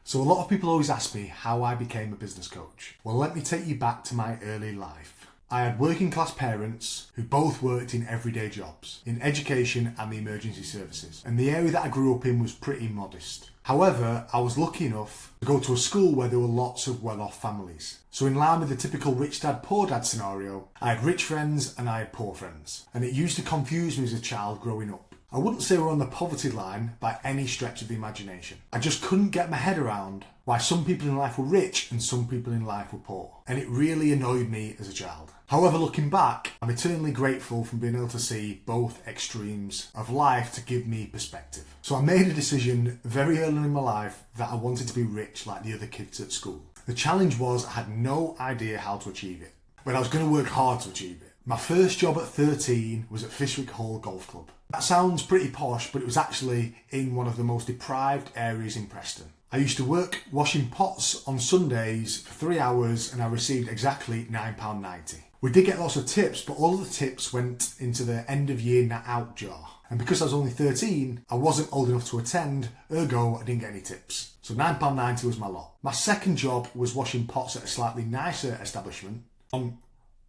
So a lot of people always ask me how I became a business coach. Well, let me take you back to my early life. I had working class parents who both worked in everyday jobs, in education and the emergency services. And the area that I grew up in was pretty modest. However, I was lucky enough to go to a school where there were lots of well-off families. So in line with the typical rich dad, poor dad scenario, I had rich friends and I had poor friends. And it used to confuse me as a child growing up. I wouldn't say we're on the poverty line by any stretch of the imagination. I just couldn't get my head around why some people in life were rich and some people in life were poor. And it really annoyed me as a child. However, looking back, I'm eternally grateful for being able to see both extremes of life to give me perspective. So I made a decision very early in my life that I wanted to be rich like the other kids at school. The challenge was I had no idea how to achieve it, but I was going to work hard to achieve it. My first job at 13 was at Fishwick Hall Golf Club. That sounds pretty posh, but it was actually in one of the most deprived areas in Preston. I used to work washing pots on Sundays for 3 hours and I received exactly £9.90. We did get lots of tips, but all of the tips went into the end of year nat out jar. And because I was only 13, I wasn't old enough to attend, ergo I didn't get any tips. So £9.90 was my lot. My second job was washing pots at a slightly nicer establishment on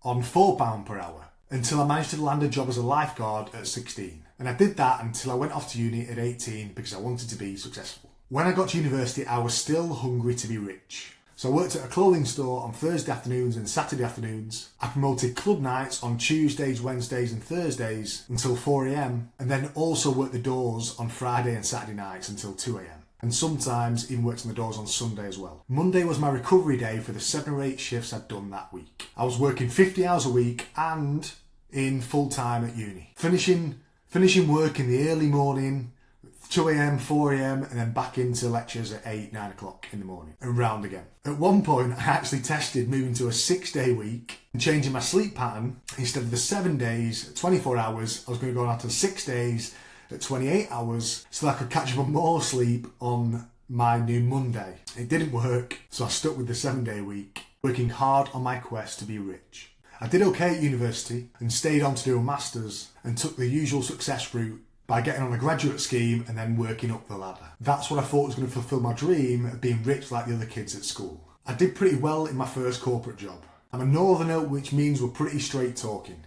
£4 per hour, until I managed to land a job as a lifeguard at 16. And I did that until I went off to uni at 18 because I wanted to be successful. When I got to university, I was still hungry to be rich. So I worked at a clothing store on Thursday afternoons and Saturday afternoons. I promoted club nights on Tuesdays, Wednesdays and Thursdays until 4 a.m. and then also worked the doors on Friday and Saturday nights until 2 a.m. and sometimes even worked on the doors on Sunday as well. Monday was my recovery day for the 7 or 8 shifts I'd done that week. I was working 50 hours a week and in full time at uni. Finishing work in the early morning, 2 a.m, 4 a.m, and then back into lectures at 8, 9 o'clock in the morning and round again. At one point, I actually tested moving to a 6-day week and changing my sleep pattern. Instead of the 7 days, 24 hours, I was going to go down to 6 days at 28 hours so that I could catch up on more sleep on my new Monday. It didn't work, so I stuck with the 7-day week, working hard on my quest to be rich. I did okay at university and stayed on to do a master's and took the usual success route by getting on a graduate scheme and then working up the ladder. That's what I thought was going to fulfil my dream of being rich like the other kids at school. I did pretty well in my first corporate job. I'm a northerner, which means we're pretty straight talking.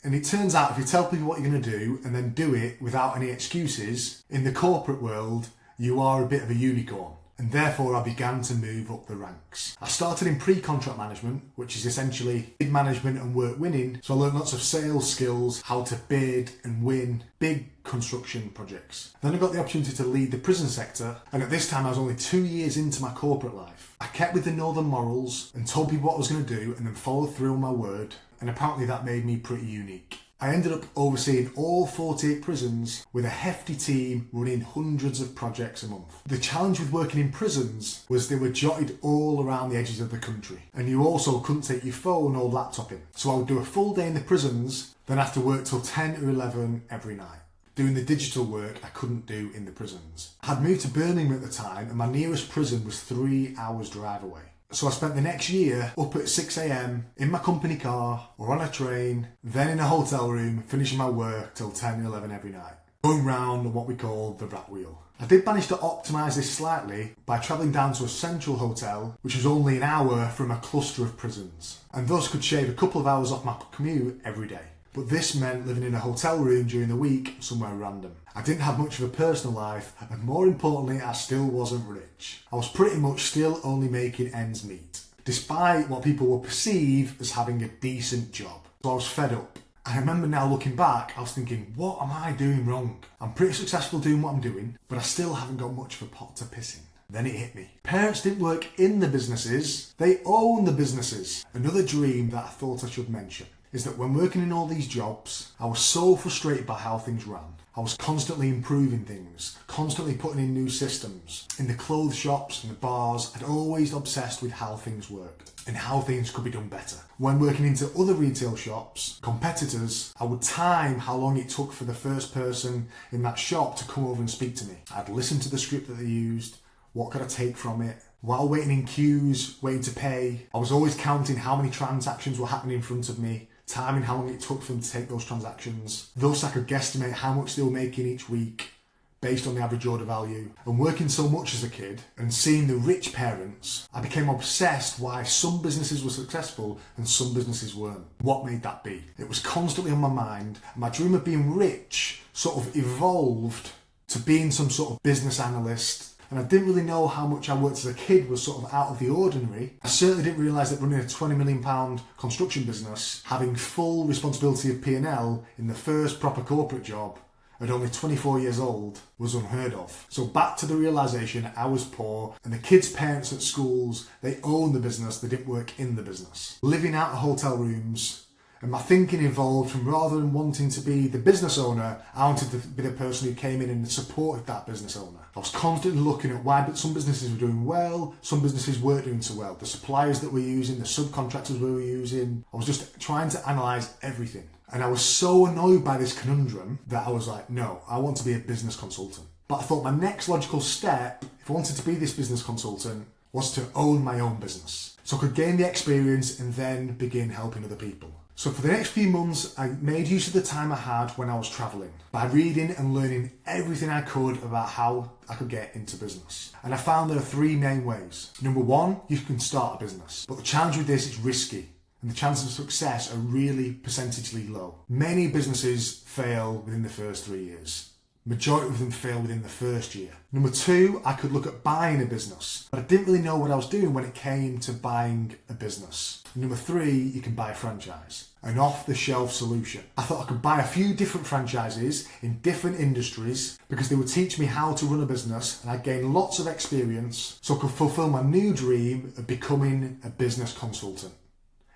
And it turns out if you tell people what you're going to do and then do it without any excuses, in the corporate world, you are a bit of a unicorn. And therefore I began to move up the ranks. I started in pre-contract management, which is essentially bid management and work winning. So I learned lots of sales skills, how to bid and win big construction projects. Then I got the opportunity to lead the prison sector, and at this time I was only 2 years into my corporate life. I kept with the northern morals and told people what I was going to do and then followed through on my word, and apparently that made me pretty unique. I ended up overseeing all 48 prisons with a hefty team running hundreds of projects a month. The challenge with working in prisons was they were jotted all around the edges of the country, and you also couldn't take your phone or laptop in. So I would do a full day in the prisons, then have to work till 10 or 11 every night, doing the digital work I couldn't do in the prisons. I had moved to Birmingham at the time and my nearest prison was 3 hours drive away. So I spent the next year up at 6 a.m. in my company car or on a train, then in a hotel room, finishing my work till 10 or 11 every night, going round on what we call the rat wheel. I did manage to optimise this slightly by travelling down to a central hotel, which was only an hour from a cluster of prisons, and thus could shave a couple of hours off my commute every day. But this meant living in a hotel room during the week somewhere random. I didn't have much of a personal life, and more importantly, I still wasn't rich. I was pretty much still only making ends meet, despite what people would perceive as having a decent job. So I was fed up. I remember now looking back, I was thinking, what am I doing wrong? I'm pretty successful doing what I'm doing, but I still haven't got much of a pot to piss in. Then it hit me. Parents didn't work in the businesses, they own the businesses. Another dream that I thought I should mention is that when working in all these jobs, I was so frustrated by how things ran. I was constantly improving things, constantly putting in new systems. In the clothes shops and the bars, I'd always obsessed with how things worked and how things could be done better. When working into other retail shops, competitors, I would time how long it took for the first person in that shop to come over and speak to me. I'd listen to the script that they used, what could I take from it? While waiting in queues, waiting to pay, I was always counting how many transactions were happening in front of me, timing how long it took for them to take those transactions. Thus I could guesstimate how much they were making each week based on the average order value. And working so much as a kid and seeing the rich parents, I became obsessed why some businesses were successful and some businesses weren't. What made that be? It was constantly on my mind. My dream of being rich sort of evolved to being some sort of business analyst. And I didn't really know how much I worked as a kid was sort of out of the ordinary. I certainly didn't realise that running a £20 million construction business, having full responsibility of P&L in the first proper corporate job at only 24 years old was unheard of. So back to the realisation I was poor, and the kids' parents at schools, they owned the business, they didn't work in the business. Living out of hotel rooms, and my thinking evolved from rather than wanting to be the business owner, I wanted to be the person who came in and supported that business owner. I was constantly looking at why some businesses were doing well, some businesses weren't doing so well. The suppliers that we're using, the subcontractors we were using. I was just trying to analyse everything. And I was so annoyed by this conundrum that I was like, no, I want to be a business consultant. But I thought my next logical step, if I wanted to be this business consultant, was to own my own business. So I could gain the experience and then begin helping other people. So for the next few months, I made use of the time I had when I was travelling by reading and learning everything I could about how I could get into business. And I found there are three main ways. Number one, you can start a business. But the challenge with this is risky, and the chances of success are really percentagely low. Many businesses fail within the first 3 years. Majority of them fail within the first year. Number two, I could look at buying a business, but I didn't really know what I was doing when it came to buying a business. Number three, you can buy a franchise, an off-the-shelf solution. I thought I could buy a few different franchises in different industries because they would teach me how to run a business, and I'd gain lots of experience so I could fulfill my new dream of becoming a business consultant,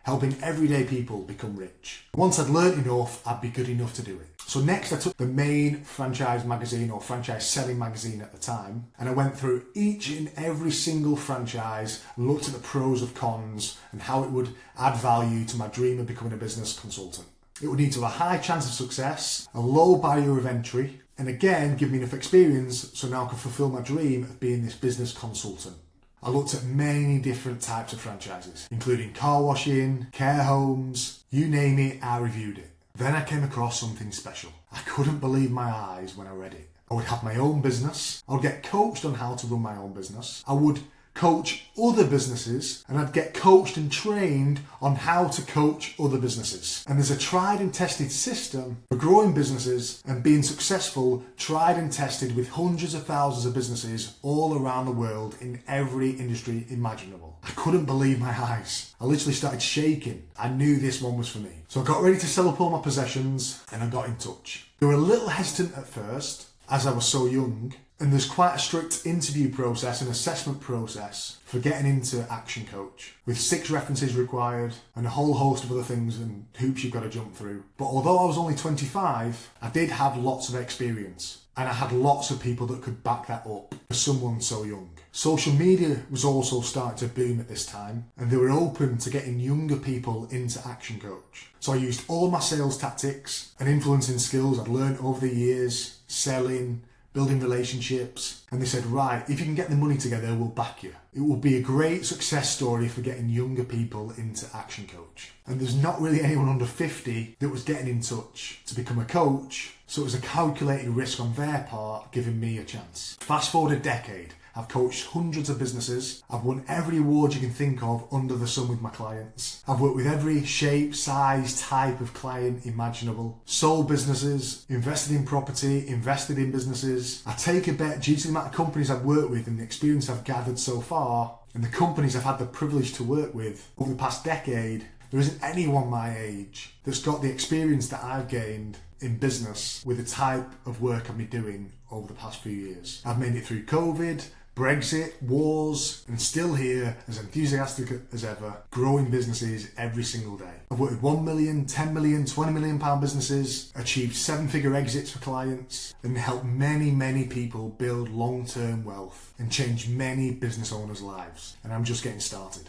helping everyday people become rich. Once I'd learned enough, I'd be good enough to do it. So next I took the main franchise magazine, or franchise selling magazine at the time, and I went through each and every single franchise and looked at the pros and cons and how it would add value to my dream of becoming a business consultant. It would need to have a high chance of success, a low barrier of entry, and again give me enough experience so now I could fulfill my dream of being this business consultant. I looked at many different types of franchises, including car washing, care homes, you name it, I reviewed it. Then I came across something special. I couldn't believe my eyes when I read it. I would have my own business, I would get coached on how to run my own business, I would coach other businesses, and I'd get coached and trained on how to coach other businesses. And there's a tried and tested system for growing businesses and being successful, tried and tested with hundreds of thousands of businesses all around the world in every industry imaginable. I couldn't believe my eyes. I literally started shaking. I knew this one was for me. So I got ready to sell up all my possessions and I got in touch. They were a little hesitant at first, as I was so young, and there's quite a strict interview process and assessment process for getting into ActionCOACH, with 6 references required and a whole host of other things and hoops you've got to jump through. But although I was only 25, I did have lots of experience, and I had lots of people that could back that up for someone so young. Social media was also starting to boom at this time, and they were open to getting younger people into ActionCOACH. So I used all my sales tactics and influencing skills I'd learned over the years, selling, building relationships, and they said, right, if you can get the money together, we'll back you. It will be a great success story for getting younger people into ActionCOACH. And there's not really anyone under 50 that was getting in touch to become a coach, so it was a calculated risk on their part giving me a chance. Fast forward a decade, I've coached hundreds of businesses. I've won every award you can think of under the sun with my clients. I've worked with every shape, size, type of client imaginable. Sold businesses, invested in property, invested in businesses. I take a bet due to the amount of companies I've worked with and the experience I've gathered so far, and the companies I've had the privilege to work with over the past decade, there isn't anyone my age that's got the experience that I've gained in business with the type of work I've been doing over the past few years. I've made it through COVID, Brexit, wars, and still here as enthusiastic as ever, growing businesses every single day. I've worked with 1 million, 10 million, 20 million pound businesses, achieved 7-figure exits for clients, and helped many, many people build long-term wealth and change many business owners' lives. And I'm just getting started.